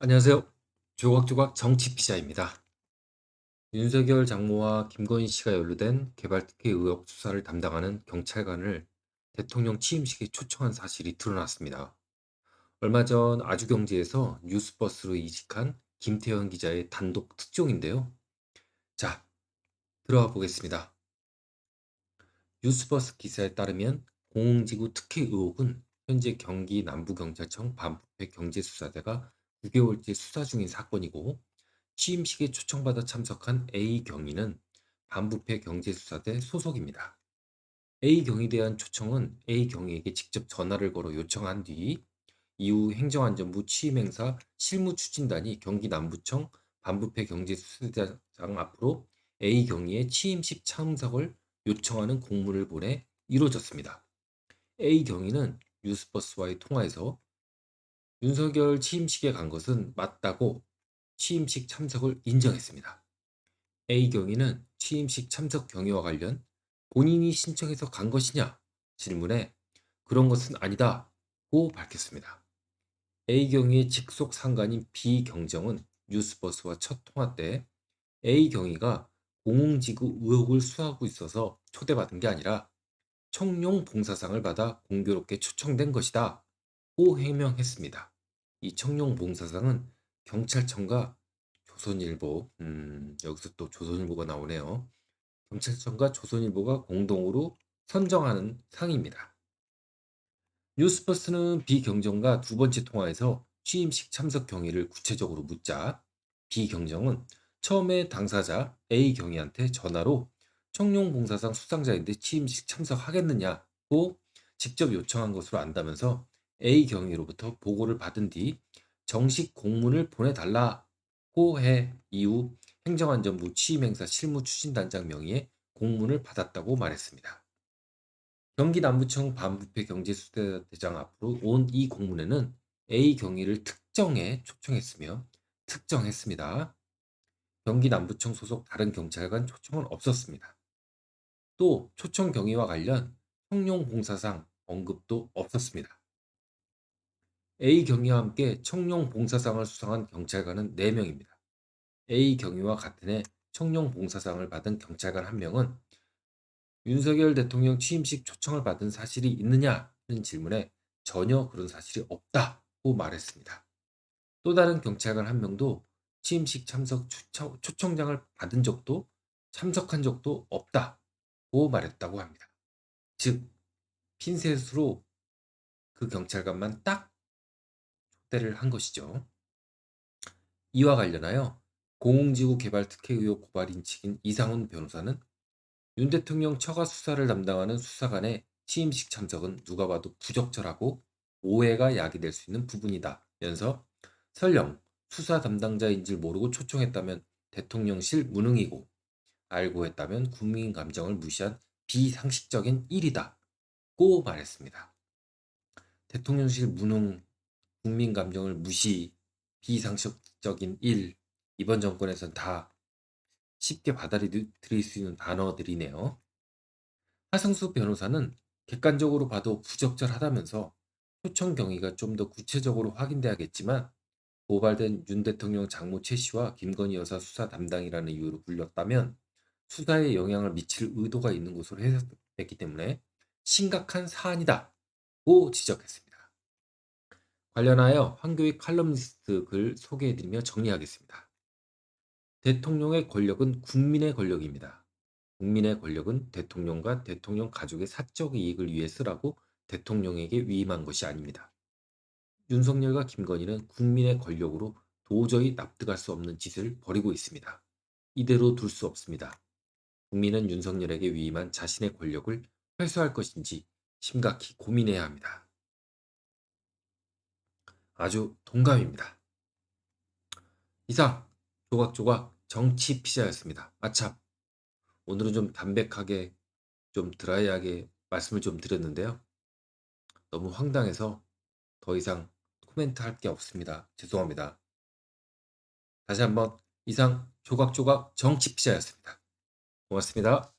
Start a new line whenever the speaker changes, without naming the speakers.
안녕하세요. 조각조각 정치피자입니다. 윤석열 장모와 김건희 씨가 연루된 개발특혜 의혹 수사를 담당하는 경찰관을 대통령 취임식에 초청한 사실이 드러났습니다. 얼마 전 아주경제에서 뉴스버스로 이직한 김태현 기자의 단독 특종인데요. 자, 들어가 보겠습니다. 뉴스버스 기사에 따르면 공흥지구 특혜 의혹은 현재 경기 남부경찰청 반부패 경제수사대가 9개월째 수사 중인 사건이고, 취임식에 초청받아 참석한 A 경위는 반부패 경제수사대 소속입니다. A 경위에 대한 초청은 A 경위에게 직접 전화를 걸어 요청한 뒤 이후 행정안전부 취임행사 실무추진단이 경기 남부청 반부패 경제수사대장 앞으로 A 경위의 취임식 참석을 요청하는 공문을 보내 이루어졌습니다. A 경위는 뉴스버스와의 통화에서 윤석열 취임식에 간 것은 맞다고 취임식 참석을 인정했습니다. A 경위는 취임식 참석 경위와 관련 본인이 신청해서 간 것이냐 질문에 그런 것은 아니다고 밝혔습니다. A 경위의 직속 상관인 B 경정은 뉴스버스와 첫 통화 때 A 경위가 공흥지구 의혹을 수사하고 있어서 초대받은 게 아니라 청룡 봉사상을 받아 공교롭게 초청된 것이다 고 해명했습니다. 이 청룡 봉사상은 경찰청과 조선일보, 여기서 또 조선일보가 나오네요. 경찰청과 조선일보가 공동으로 선정하는 상입니다. 뉴스버스는 비경정과 두 번째 통화에서 취임식 참석 경위를 구체적으로 묻자 비경정은 처음에 당사자 A 경위한테 전화로 청룡봉사상 수상자인데 취임식 참석하겠느냐고 직접 요청한 것으로 안다면서 A 경위로부터 보고를 받은 뒤 정식 공문을 보내달라고 해 이후 행정안전부 취임행사 실무추진단장 명의의 공문을 받았다고 말했습니다. 경기 남부청 반부패 경제수사대장 앞으로 온 이 공문에는 A 경위를 특정해 초청했으며 특정했습니다. 경기 남부청 소속 다른 경찰관 초청은 없었습니다. 또 초청 경위와 관련 청룡봉사상 언급도 없었습니다. A 경위와 함께 청룡봉사상을 수상한 경찰관은 4명입니다. A 경위와 같은 해 청룡봉사상을 받은 경찰관 1명은 윤석열 대통령 취임식 초청을 받은 사실이 있느냐는 질문에 전혀 그런 사실이 없다고 말했습니다. 또 다른 경찰관 1명도 취임식 참석 초청장을 받은 적도 참석한 적도 없다고 말했다고 합니다. 즉, 핀셋으로 그 경찰관만 딱 초대를 한 것이죠. 이와 관련하여 공흥지구 개발 특혜 의혹 고발인 측인 이상훈 변호사는 윤 대통령 처가 수사를 담당하는 수사관의 취임식 참석은 누가 봐도 부적절하고 오해가 야기될 수 있는 부분이다 면서 설령 수사 담당자인 줄 모르고 초청했다면 대통령실 무능이고 알고 했다면 국민 감정을 무시한 비상식적인 일이다 고 말했습니다. 대통령실 무능, 국민 감정을 무시, 비상식적인 일, 이번 정권에선 다 쉽게 받아들일 수 있는 단어들이네요. 하승수 변호사는 객관적으로 봐도 부적절하다면서 초청 경위가 좀 더 구체적으로 확인돼야겠지만 고발된 윤 대통령 장모 최 씨와 김건희 여사 수사 담당이라는 이유로 불렸다면 수사에 영향을 미칠 의도가 있는 것으로 해석됐기 때문에 심각한 사안이다고 지적했습니다. 관련하여 한교의 칼럼니스트 글 소개해드리며 정리하겠습니다. 대통령의 권력은 국민의 권력입니다. 국민의 권력은 대통령과 대통령 가족의 사적 이익을 위해 쓰라고 대통령에게 위임한 것이 아닙니다. 윤석열과 김건희는 국민의 권력으로 도저히 납득할 수 없는 짓을 벌이고 있습니다. 이대로 둘 수 없습니다. 국민은 윤석열에게 위임한 자신의 권력을 회수할 것인지 심각히 고민해야 합니다. 아주 동감입니다. 이상 조각조각 정치 피자였습니다. 아참, 오늘은 좀 담백하게 좀 드라이하게 말씀을 좀 드렸는데요. 너무 황당해서 더 이상 코멘트 할 게 없습니다. 죄송합니다. 다시 한번 이상 조각조각 정치 피자였습니다. 고맙습니다.